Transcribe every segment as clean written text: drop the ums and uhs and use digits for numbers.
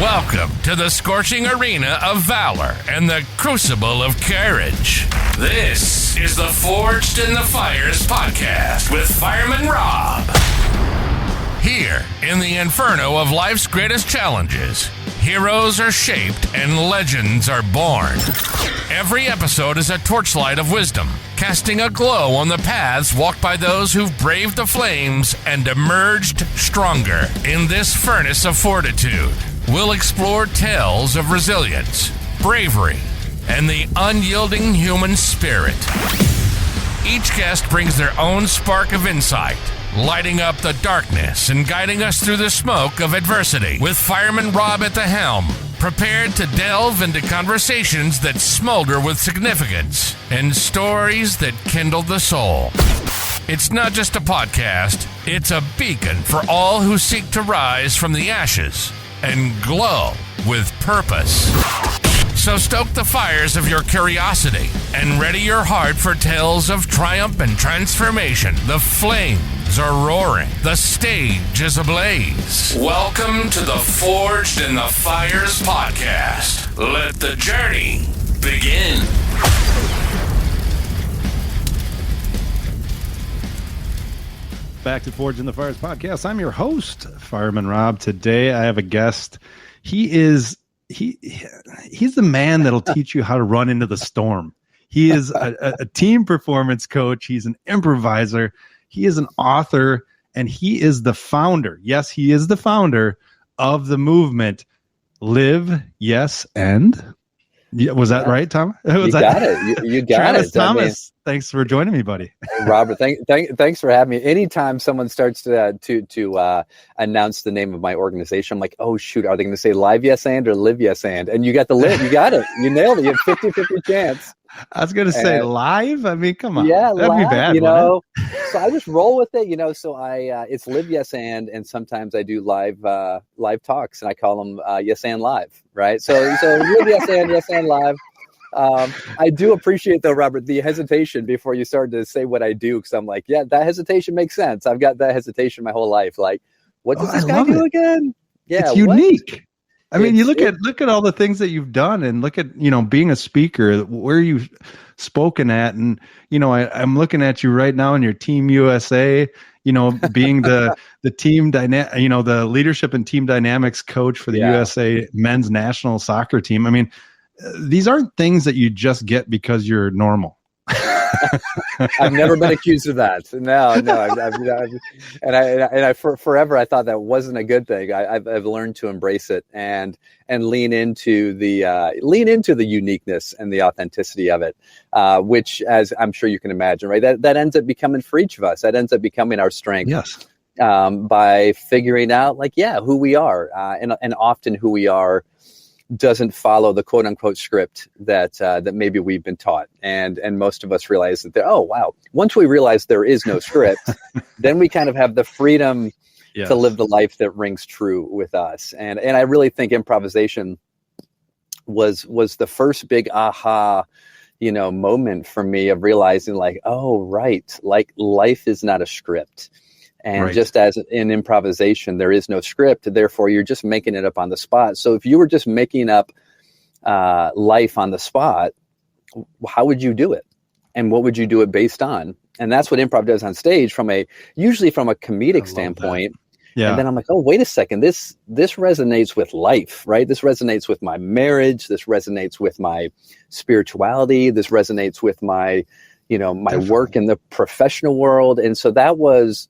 Welcome to the scorching arena of valor and the crucible of courage. This is the Forged in the Fires podcast with Fireman Rob. Here, in the inferno of life's greatest challenges, heroes are shaped and legends are born. Every episode is a torchlight of wisdom, casting a glow on the paths walked by those who've braved the flames and emerged stronger. In this furnace of fortitude, we'll explore tales of resilience, bravery, and the unyielding human spirit. Each guest brings their own spark of insight, lighting up the darkness and guiding us through the smoke of adversity. With Fireman Rob at the helm, prepared to delve into conversations that smolder with significance and stories that kindle the soul. It's not just a podcast, it's a beacon for all who seek to rise from the ashes and glow with purpose. So stoke the fires of your curiosity and ready your heart for tales of triumph and transformation. The flames are roaring. The stage is ablaze. Welcome to the Forged in the Fires podcast. Let the journey begin. Back to Forged in the Fires podcast. I'm your host, Fireman Rob. Today I have a guest. He's the man that'll teach you how to run into the storm. He is a team performance coach. He's an improviser. He is an author, and he is the founder. Yes, he is the founder of the movement Live, Yes, and. Yeah, was that right, Tom? You got it. You got Travis it. Thomas, thanks for joining me, buddy. Robert, thanks for having me. Anytime someone starts to announce the name of my organization, I'm like, oh, shoot, are they going to say Live Yes And or Live Yes And? And you got the live. You got it. You nailed it. You had 50-50 chance. I was going to say live. I mean, come on. Yeah, that'd live, be bad. So I just roll with it, So it's Live Yes And sometimes I do live talks, and I call them Yes And Live, right? So Live Yes And Live. I do appreciate though, Robert, the hesitation before you started to say what I do, because I'm like, yeah, that hesitation makes sense. I've got that hesitation my whole life. Like, what does this guy do again? Yeah, it's unique. I mean, you look at all the things that you've done, and look at, being a speaker, where you've spoken at. And, I'm looking at you right now in your Team USA, being the team the leadership and team dynamics coach for the USA men's national soccer team. I mean, these aren't things that you just get because you're normal. I've never been accused of that. No. I forever I thought that wasn't a good thing. I've learned to embrace it and lean into the uniqueness and the authenticity of it, which, as I'm sure you can imagine, right? That ends up becoming for each of us. That ends up becoming our strength. Yes. By figuring out, who we are, and often who we are doesn't follow the quote unquote script that maybe we've been taught. And most of us realize that once we realize there is no script, then we kind of have the freedom to live the life that rings true with us. And I really think improvisation was the first big aha, moment for me of realizing life is not a script. And right. Just as in improvisation, there is no script, therefore you're just making it up on the spot. So if you were just making up life on the spot, how would you do it? And what would you do it based on? And that's what improv does on stage usually from a comedic standpoint. Yeah. And then I'm like, oh, wait a second, this resonates with life, right? This resonates with my marriage. This resonates with my spirituality. This resonates with my, my work in the professional world. And so that was,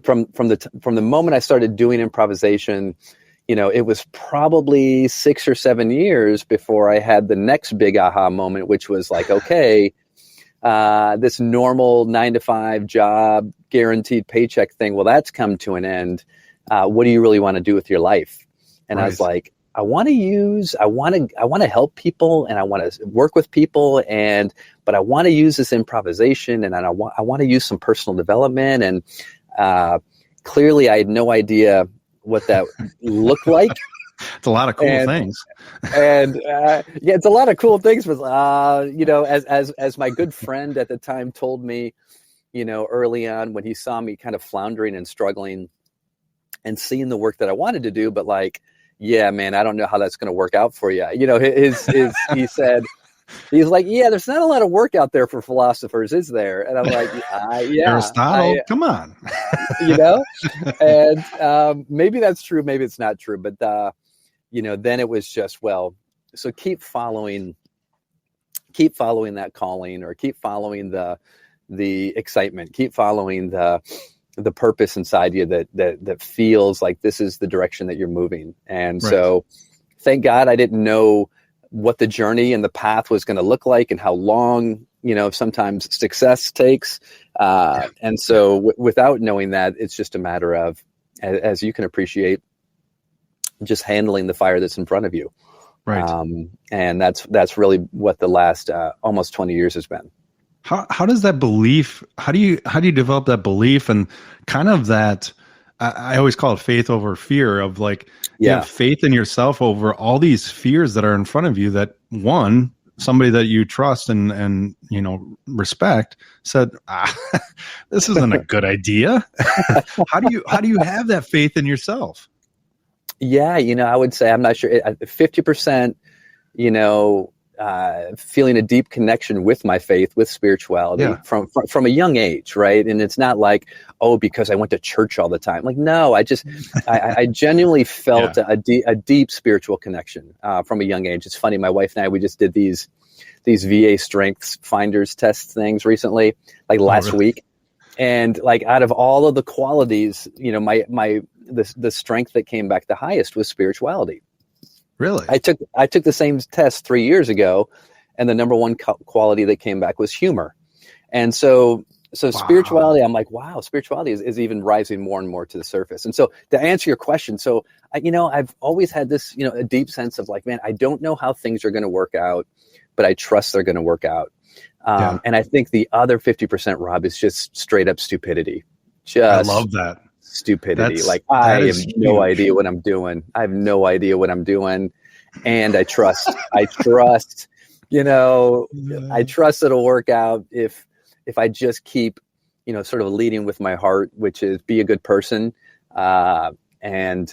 from the moment I started doing improvisation, it was probably 6 or 7 years before I had the next big aha moment, which was like, okay, this normal 9-to-5 job, guaranteed paycheck thing, well, that's come to an end. What do you really want to do with your life? And right. I was like, I want to help people, and I want to work with people, but I want to use this improvisation, and I want to use some personal development. And clearly I had no idea what that looked like. It's a lot of cool things. And it's a lot of cool things. But as my good friend at the time told me, early on when he saw me kind of floundering and struggling and seeing the work that I wanted to do, but like, yeah, man, I don't know how that's going to work out for you. You know, he said, he's like, yeah, there's not a lot of work out there for philosophers, is there? And I'm like, yeah, Aristotle, come on. you know, and maybe that's true, maybe it's not true, but you know, then it was just, well, so keep following that calling, or keep following the excitement, keep following the purpose inside you that feels like this is the direction that you're moving. And so thank God I didn't know what the journey and the path was going to look like and how long, you know, sometimes success takes. And so without knowing that, it's just a matter of, as you can appreciate, just handling the fire that's in front of you. Right. And that's really what the last almost 20 years has been. How does that belief, how do you develop that belief and kind of that, I always call it faith over fear, of like, you have faith in yourself over all these fears that are in front of you, that one, somebody that you trust and you know, respect said, this isn't a good idea. How do you have that faith in yourself? Yeah, you know, I would say, I'm not sure, 50%, you know, feeling a deep connection with my faith, with spirituality from a young age, right? And it's not like, oh, because I went to church all the time. Like, no, I genuinely felt a deep spiritual connection from a young age. It's funny, my wife and I, we just did these VA Strengths Finders test things recently, like last week. And like, out of all of the qualities, you know, the strength that came back the highest was spirituality. Really? I took the same test 3 years ago, and the number one quality that came back was humor. And so spirituality, I'm like, wow, spirituality is even rising more and more to the surface. And so to answer your question, so I've always had this, you know, a deep sense of like, man, I don't know how things are going to work out, but I trust they're going to work out. And I think the other 50%, Rob, is just straight up stupidity. I love that. Stupidity. I have no idea what I'm doing. I have no idea what I'm doing. And I trust, you know, I trust it'll work out if I just keep, you know, sort of leading with my heart, which is be a good person. And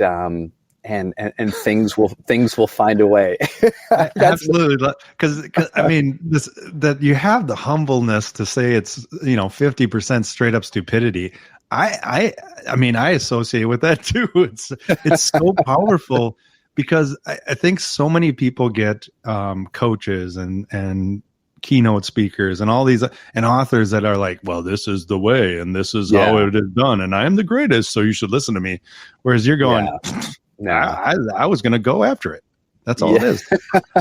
things will find a way. Absolutely. Because I mean, that you have the humbleness to say it's, you know, 50% straight up stupidity. I mean, I associate with that too. It's so powerful, because I think so many people get coaches and keynote speakers and all these and authors that are like, well, this is the way and this is how it is done, and I am the greatest, so you should listen to me. Whereas you're going, I was going to go after it. That's all it is.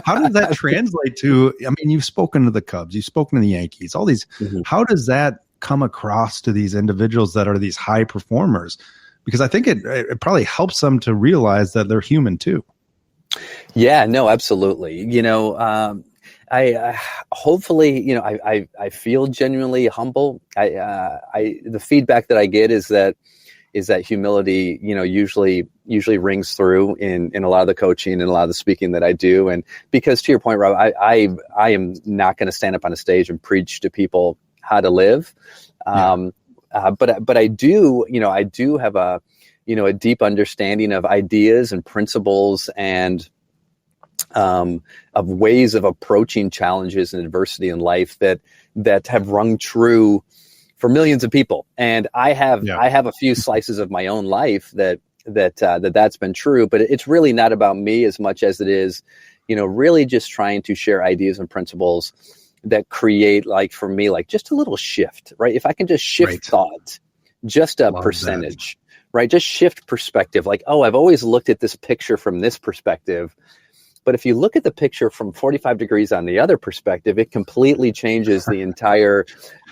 How does that translate to? I mean, you've spoken to the Cubs, you've spoken to the Yankees, all these. How does that come across to these individuals that are these high performers? Because I think it probably helps them to realize that they're human too. Yeah, no, absolutely. You know, I hopefully, you know, I feel genuinely humble. The feedback that I get is that humility, you know, usually rings through in a lot of the coaching and a lot of the speaking that I do. And because, to your point, Rob, I am not going to stand up on a stage and preach to people how to live. But I do have a deep understanding of ideas and principles and of ways of approaching challenges and adversity in life that have rung true for millions of people. And I have a few slices of my own life that's been true, but it's really not about me as much as it is, you know, really just trying to share ideas and principles that create, like, for me, like just a little shift, right? If I can just shift thought, just a percentage, right? Just shift perspective. Like, oh, I've always looked at this picture from this perspective, but if you look at the picture from 45 degrees on the other perspective, it completely changes the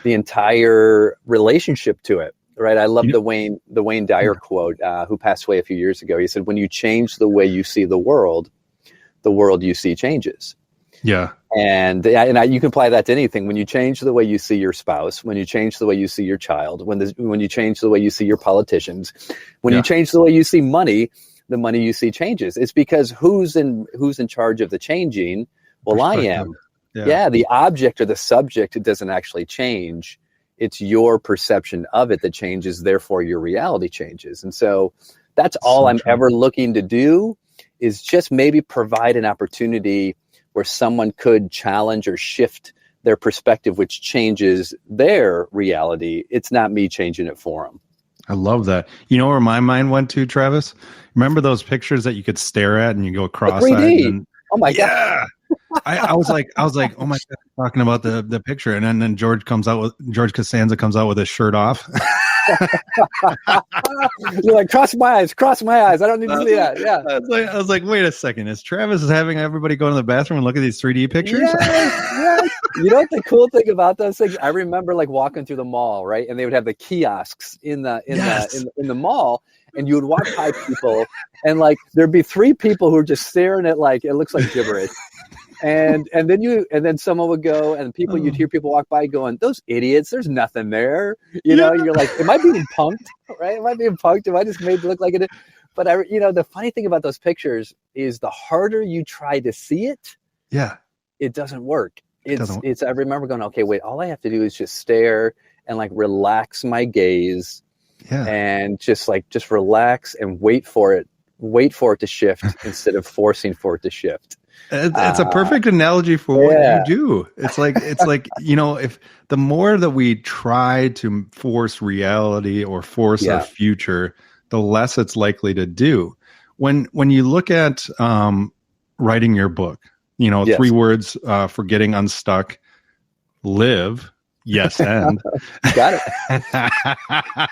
entire relationship to it, right? I love the Wayne Dyer quote, who passed away a few years ago. He said, when you change the way you see the world you see changes. Yeah. And you can apply that to anything. When you change the way you see your spouse, when you change the way you see your child, when you change the way you see your politicians, when you change the way you see money, the money you see changes. It's because who's in charge of the changing? Well, I am. Yeah. The object or the subject, it doesn't actually change. It's your perception of it that changes. Therefore, your reality changes. And so That's all So I'm true. ever looking to do, is just maybe provide an opportunity where someone could challenge or shift their perspective, which changes their reality. It's not me changing it for them. I love that. You know where my mind went to, Travis? Remember those pictures that you could stare at and you go The cross-eyed? 3D. And Oh my God. yeah. I was like, oh my God, talking about the picture. And then George Costanza comes out with his shirt off. You're like, cross my eyes. I don't need to see that. Yeah. I was like, wait a second. Is Travis having everybody go to the bathroom and look at these 3D pictures? Yes. You know what the cool thing about those things? I remember like walking through the mall, right? And they would have the kiosks in the mall, and you would walk by people, and like there'd be 3 people who were just staring at like it looks like gibberish. And then someone would go, and you'd hear people walk by going, "Those idiots! There's nothing there." You know, you're like, "Am I being punked? Right? Am I being punked? Am I just made to look like it?" But the funny thing about those pictures is the harder you try to see it, it doesn't work. It's. I remember going, "Okay, wait. All I have to do is just stare and like relax my gaze, and just relax and wait for it to shift instead of forcing for it to shift." It's a perfect analogy for what you do. It's like, if the more that we try to force reality or force our future, the less it's likely to do. When you look at writing your book, 3 words for getting unstuck: live. Yes, and got it.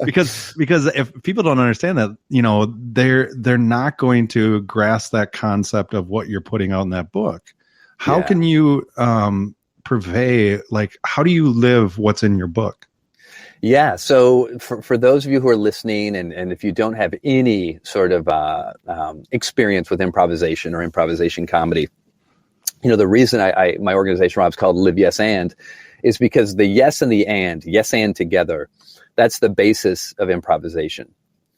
because if people don't understand that, they're not going to grasp that concept of what you're putting out in that book. How can you purvey, like, how do you live what's in your book? Yeah. So for those of you who are listening, and if you don't have any sort of experience with improvisation or improvisation comedy, the reason my organization, Rob's called Live Yes And, is because the yes and the yes and together, that's the basis of improvisation,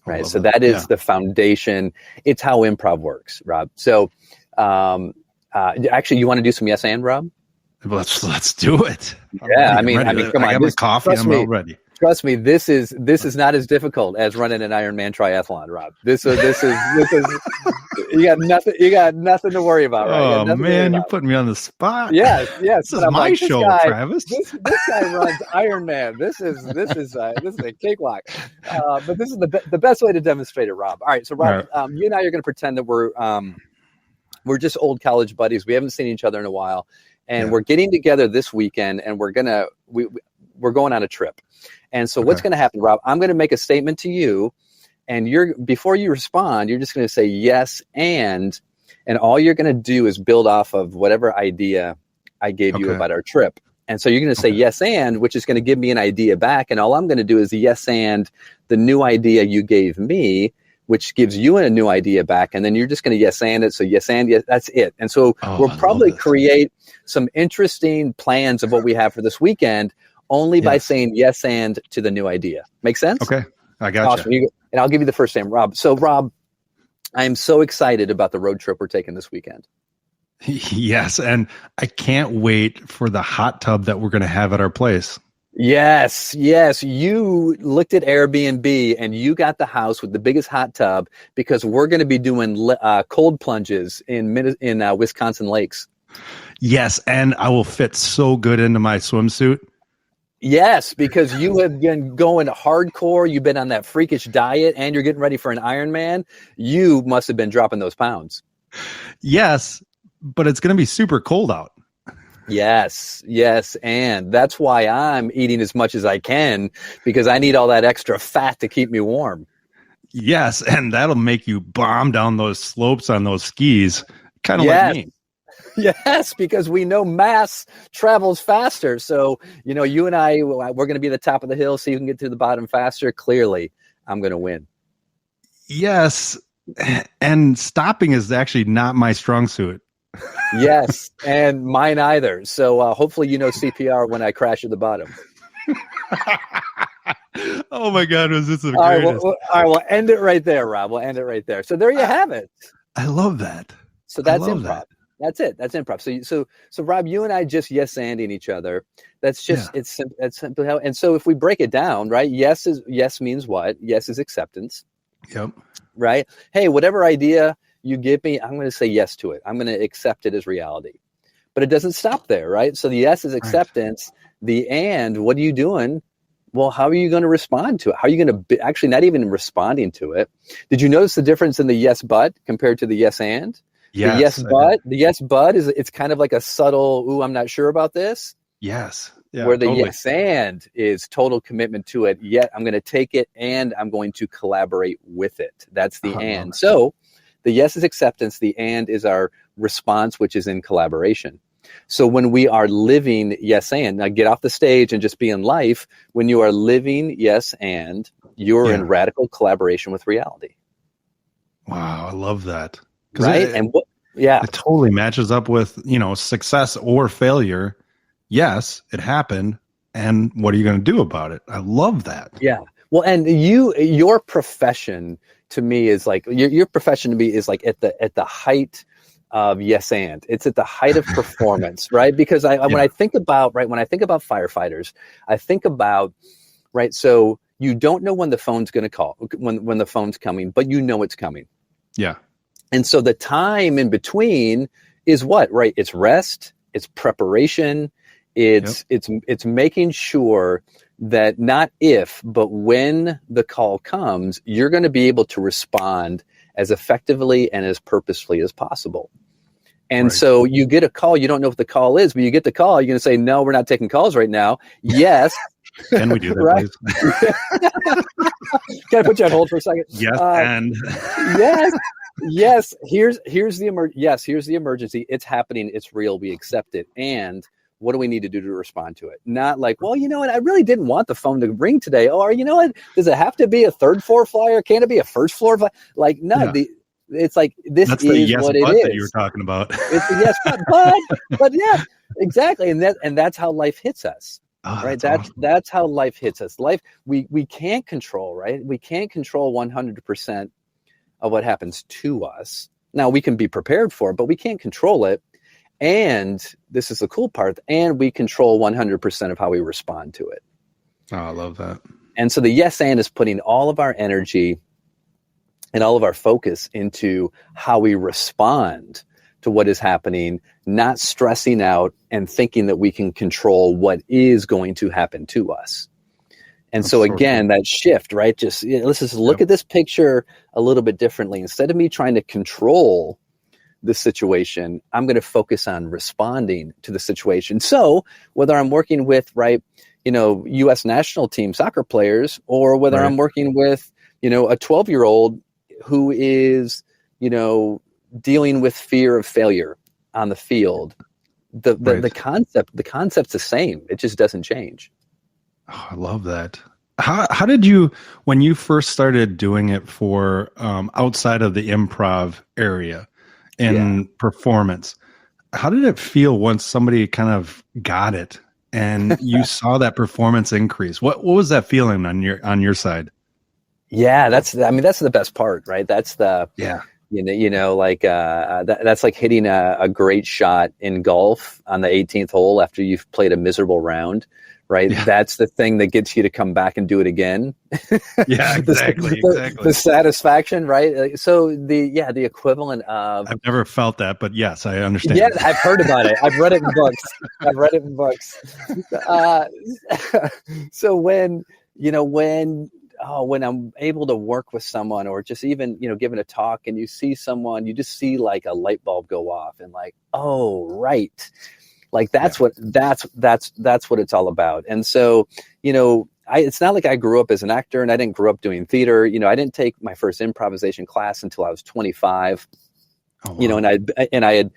right? So that is the foundation. It's how improv works, Rob. So actually, you want to do some yes and, Rob? Let's do it. Yeah, I mean, come on. I got my coffee. I'm all ready. Trust me, this is not as difficult as running an Ironman triathlon, Rob. This is you got nothing to worry about, right? Oh man, you're putting me on the spot. Yes. This is my show, Travis. This guy runs Ironman. This is a cakewalk. But this is the best way to demonstrate it, Rob. All right, so Rob, you and I are going to pretend that we're just old college buddies. We haven't seen each other in a while, and we're getting together this weekend, and we're going on a trip. And so what's going to happen, Rob? I'm going to make a statement to you, and before you respond, you're just going to say yes and all you're going to do is build off of whatever idea I gave you about our trip. And so you're going to say yes and, which is going to give me an idea back, and all I'm going to do is yes and the new idea you gave me, which gives you a new idea back, and then you're just going to yes and it. So yes and yes, that's it. And so we'll probably create some interesting plans of what we have for this weekend, only by saying yes and to the new idea. Make sense? Okay, I got awesome. And I'll give you the first name, Rob. So Rob, I am so excited about the road trip we're taking this weekend. Yes, and I can't wait for the hot tub that we're going to have at our place. Yes. You looked at Airbnb and you got the house with the biggest hot tub because we're going to be doing cold plunges in Wisconsin lakes. Yes, and I will fit so good into my swimsuit. Yes, because you have been going hardcore. You've been on that freakish diet, and you're getting ready for an Ironman. You must have been dropping those pounds. Yes, but it's going to be super cold out. Yes, and that's why I'm eating as much as I can, because I need all that extra fat to keep me warm. Yes, and that'll make you bomb down those slopes on those skis, kind of like me. Yes, because we know mass travels faster. So, you and I, we're going to be at the top of the hill so you can get to the bottom faster. Clearly, I'm going to win. Yes, and stopping is actually not my strong suit. Yes, and mine either. So hopefully you know CPR when I crash at the bottom. Oh my God, was this the greatest? All right, we'll end it right there, Rob. We'll end it right there. So there you have it. I love that. So that's improv. That's it. That's improv. So Rob, you and I just yes-anding each other. That's just it's simply how. And so if we break it down, right? Yes means what? Yes is acceptance. Yep. right? Hey, whatever idea you give me, I'm going to say yes to it. I'm going to accept it as reality. But it doesn't stop there, right? So the yes is acceptance. Right. The and, what are you doing? Well, how are you going to respond to it? How are you going to actually not even responding to it? Did you notice the difference in the yes, but compared to the yes, and? Yes. The yes, but is it's kind of like a subtle, ooh, I'm not sure about this. Yes. Yeah, where the totally. yes, and is total commitment to it. Yet I'm going to take it and I'm going to collaborate with it. That's the and. So the yes is acceptance. The and is our response, which is in collaboration. So when we are living yes and, now get off the stage and just be in life, when you are living yes and, you're in radical collaboration with reality. Wow, I love that. Right? It totally matches up with, success or failure. Yes, it happened. And what are you going to do about it? I love that. Yeah. Well, and your profession to me is like, your profession to me is like at the height of yes and. It's at the height of performance, right? Because when I think about firefighters, I think about, right, so you don't know when the phone's going to call, when the phone's coming, but you know it's coming. Yeah. And so the time in between is what, right? It's rest, it's preparation, it's making sure that not if, but when the call comes, you're going to be able to respond as effectively and as purposefully as possible. And so you get a call, you don't know what the call is, but you get the call, you're going to say, no, we're not taking calls right now. Yes. Can we do that, right? Please? Can I put you on hold for a second? Yes, and yes. Here's the emergency. It's happening. It's real. We accept it. And what do we need to do to respond to it? Not like, well, you know what? I really didn't want the phone to ring today. Or you know what? Does it have to be a third floor flyer? Can it be a first floor flyer? Like, no. Yeah. It's like That's is yes, what it is. That you were talking about. It's a yes, but yeah, exactly. And that's how life hits us. Right. That's how life hits us. Life we can't control, right? We can't control 100% of what happens to us. Now we can be prepared for it, but we can't control it. And this is the cool part. And we control 100% of how we respond to it. Oh, I love that. And so the yes and is putting all of our energy and all of our focus into how we respond to what is happening, not stressing out and thinking that we can control what is going to happen to us. And so again, that shift, right? Just let's just look at this picture a little bit differently. Instead of me trying to control the situation, I'm going to focus on responding to the situation. So whether I'm working with, U.S. national team soccer players, or whether I'm working with, a 12-year-old who is, dealing with fear of failure on the field, the concept's the same. It just doesn't change. Oh, I love that. How did you, when you first started doing it for outside of the improv area in performance, how did it feel once somebody kind of got it and you saw that performance increase? What was that feeling on your side? Yeah, that's the best part, right? That's the that's like hitting a great shot in golf on the 18th hole after you've played a miserable round, right? Yeah. That's the thing that gets you to come back and do it again. Yeah, exactly. The satisfaction, right? So the equivalent of, I've never felt that, but yes, I understand. Yeah, I've heard about it. I've read it in books. So when I'm able to work with someone, or just even, giving a talk, and you see someone, you just see like a light bulb go off and like, oh, right. Like that's what it's all about. And so, it's not like I grew up as an actor and I didn't grow up doing theater. I didn't take my first improvisation class until I was 25. Oh, wow. And I had,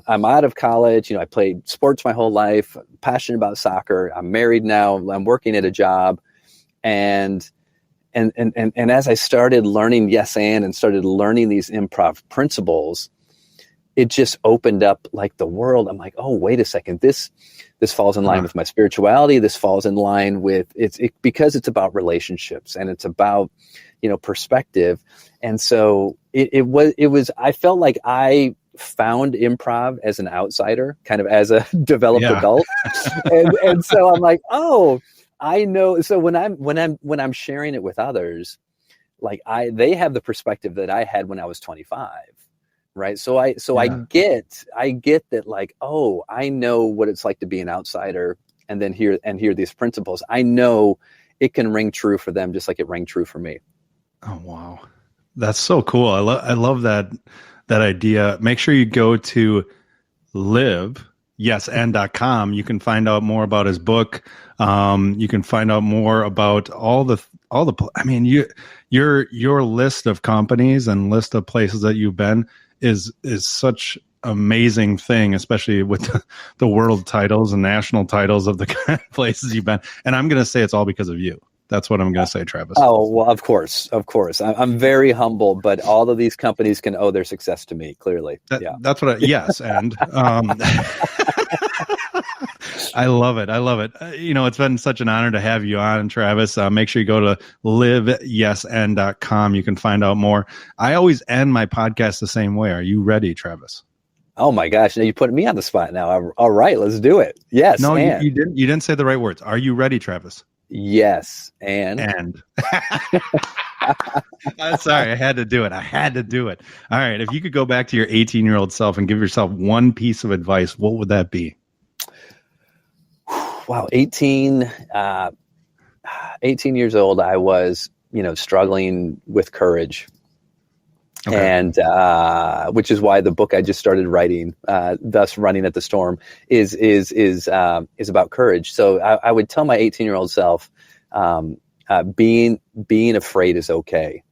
I'm out of college, I played sports my whole life, passionate about soccer. I'm married now. I'm working at a job. And as I started learning yes and started learning these improv principles, it just opened up like the world. I'm like, oh, wait a second, this falls in line with my spirituality. This falls in line with because it's about relationships and it's about perspective. And so it was. I felt like I found improv as an outsider, kind of as a developed adult, and so I'm like, oh. I know. So when I'm sharing it with others, like they have the perspective that I had when I was 25. Right. I get that, like, oh, I know what it's like to be an outsider and then hear these principles. I know it can ring true for them just like it rang true for me. Oh, wow. That's so cool. I love that idea. Make sure you go to liveyesand.com. You can find out more about his book. You can find out more about I mean, your list of companies and list of places that you've been is such amazing thing, especially with the world titles and national titles of the kind of places you've been. And I'm going to say it's all because of you. That's what I'm going to say, Travis. Oh, well, of course. I'm very humble, but all of these companies can owe their success to me, clearly. That's what yes. And I love it. It's been such an honor to have you on, Travis. Make sure you go to liveyesand.com. You can find out more. I always end my podcast the same way. Are you ready, Travis? Oh my gosh. Now you put me on the spot now. All right, let's do it. Yes. No, you didn't say the right words. Are you ready, Travis? Yes. And sorry, I had to do it. All right. If you could go back to your 18-year-old self and give yourself one piece of advice, what would that be? Wow. 18 years old. I was, struggling with courage. Okay. And which is why the book I just started writing, thus Running at the Storm, is about courage. So I would tell my 18-year-old self, being afraid is okay.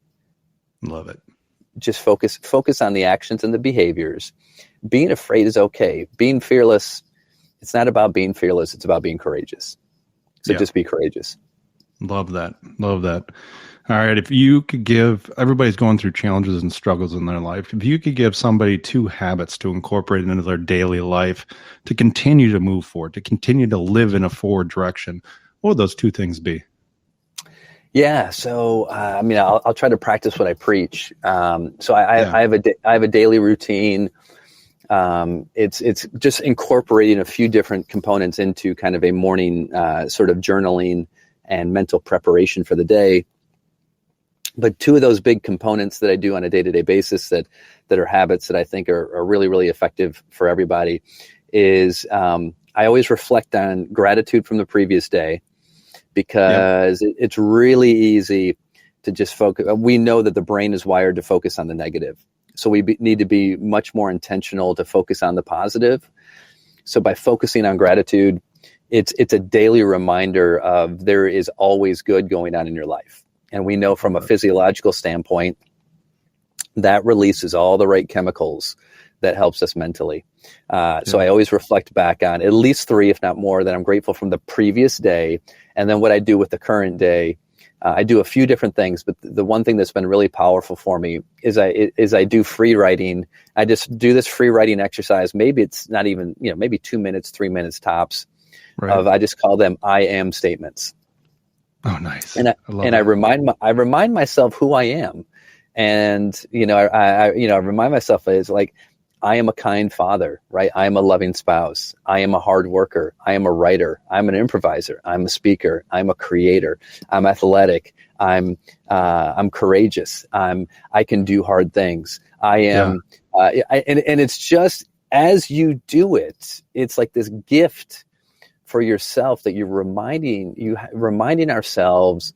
Love it. Just focus on the actions and the behaviors. Being afraid is okay. Being fearless, it's not about being fearless. It's about being courageous. So just be courageous. Love that. All right. If you could give, everybody's going through challenges and struggles in their life. If you could give somebody 2 habits to incorporate into their daily life to continue to move forward, to continue to live in a forward direction, what would those 2 things be? Yeah. So, I'll try to practice what I preach. I have a daily routine. It's just incorporating a few different components into kind of a morning sort of journaling and mental preparation for the day. But 2 of those big components that I do on a day-to-day basis that are habits that I think are really, really effective for everybody is I always reflect on gratitude from the previous day, because it's really easy to just focus. We know that the brain is wired to focus on the negative. So we need to be much more intentional to focus on the positive. So by focusing on gratitude, it's a daily reminder of there is always good going on in your life. And we know from a physiological standpoint, that releases all the right chemicals that helps us mentally. So I always reflect back on at least 3, if not more, that I'm grateful from the previous day. And then what I do with the current day, I do a few different things, but the one thing that's been really powerful for me is I do free writing. I just do this free writing exercise. Maybe it's not even, maybe 2 minutes, 3 minutes tops. Right. I just call them I am statements. Oh, nice. And I remind myself who I am. And, I remind myself is like, I am a kind father, right? I am a loving spouse. I am a hard worker. I am a writer. I'm an improviser. I'm a speaker. I'm a creator. I'm athletic. I'm courageous. I can do hard things. I am, and it's just, as you do it, it's like this gift for yourself that you're reminding ourselves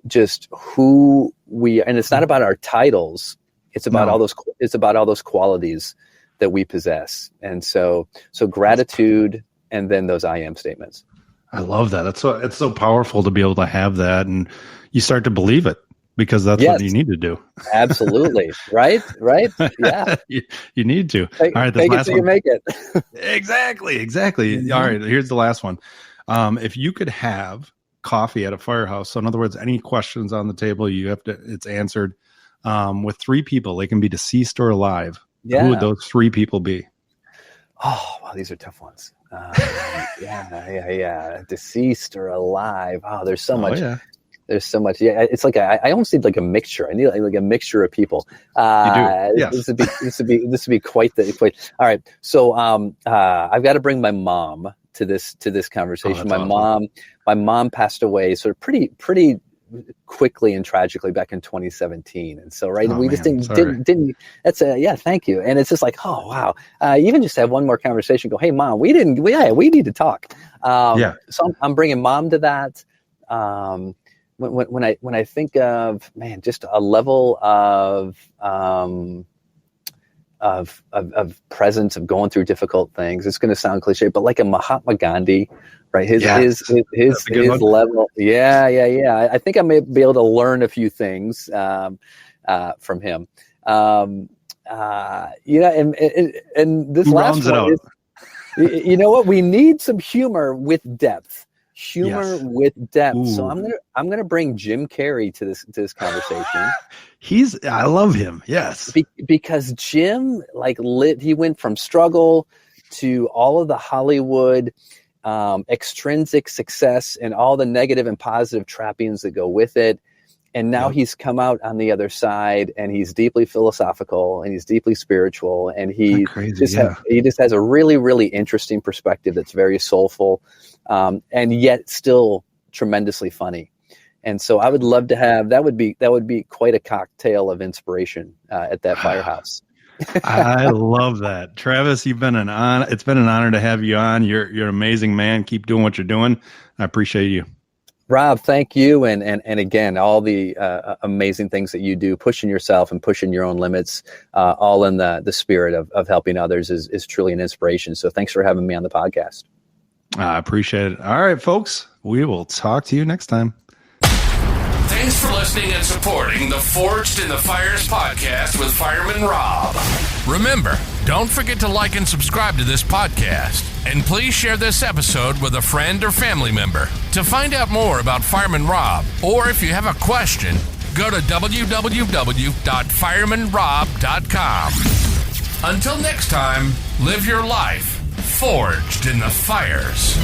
just who we are. And it's not about our titles. It's about all those qualities that we possess. And so gratitude, and then those I am statements. I love that. It's so powerful to be able to have that, and you start to believe it, because that's what you need to do. Absolutely. Right. Yeah. you need to. All right. This last one. You make it. Exactly. Mm-hmm. All right. Here's the last one. If you could have coffee at a firehouse, so in other words, any questions on the table, it's answered, with 3 people, they can be deceased or alive. Yeah. Who would those 3 people be? Oh, wow. These are tough ones. Deceased or alive. Oh, there's so much. Yeah. There's so much. Yeah, it's like I almost need like a mixture. I need like a mixture of people. You do. Yes. This would be quite. All right. So I've got to bring my mom to this conversation. Oh, my mom passed away sort of pretty quickly and tragically back in 2017. And so, right, we just didn't, that's thank you. And it's just like, oh, wow. Even just have one more conversation, go, hey, Mom, we need to talk. So I'm bringing Mom to that. When I think of, man, just a level of presence, of going through difficult things. It's going to sound cliche, but like a Mahatma Gandhi, right? His level. Yeah. I think I may be able to learn a few things from him. And this last one is, you know what? We need some humor with depth. With depth. Ooh. So I'm gonna bring Jim Carrey to this conversation. I love him. Yes, because Jim he went from struggle to all of the Hollywood extrinsic success and all the negative and positive trappings that go with it. And now he's come out on the other side, and he's deeply philosophical, and he's deeply spiritual, and he just has a really, really interesting perspective that's very soulful, and yet still tremendously funny. And so I would love to have that. Would be quite a cocktail of inspiration at that firehouse. I love that, Travis. It's been an honor to have you on. You're an amazing man. Keep doing what you're doing. I appreciate you. Rob, thank you. And again, all the amazing things that you do, pushing yourself and pushing your own limits, all in the spirit of helping others is truly an inspiration. So thanks for having me on the podcast. I appreciate it. All right, folks, we will talk to you next time. Thanks for listening and supporting the Forged in the Fires podcast with Fireman Rob. Remember, don't forget to like and subscribe to this podcast. And please share this episode with a friend or family member. To find out more about Fireman Rob, or if you have a question, go to www.firemanrob.com. Until next time, live your life forged in the fires.